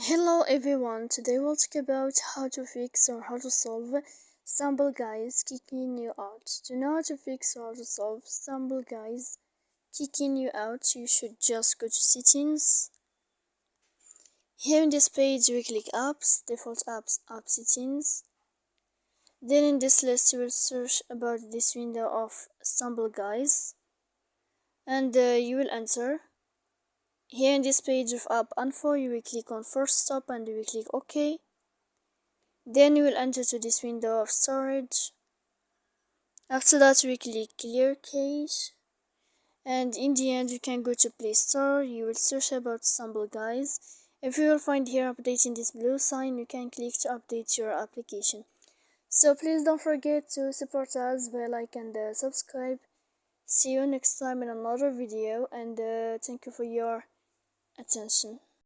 Hello everyone, today we'll talk about how to fix or how to solve Stumble Guys kicking you out. To know how to fix or how to solve Stumble Guys kicking you out, you should just go to settings. Here in this page we click apps, default apps, app settings. Then in this list you will search about this window of Stumble Guys and you will enter. Here in this page of app info you will click on first stop and you will click OK. Then you will enter to this window of storage. After that we click clear cache, and in the end you can go to Play Store. You will search about Stumble Guys. If you will find here updating this blue sign, you can click to update your application. So please don't forget to support us by like and subscribe. See you next time in another video, and thank you for your attention.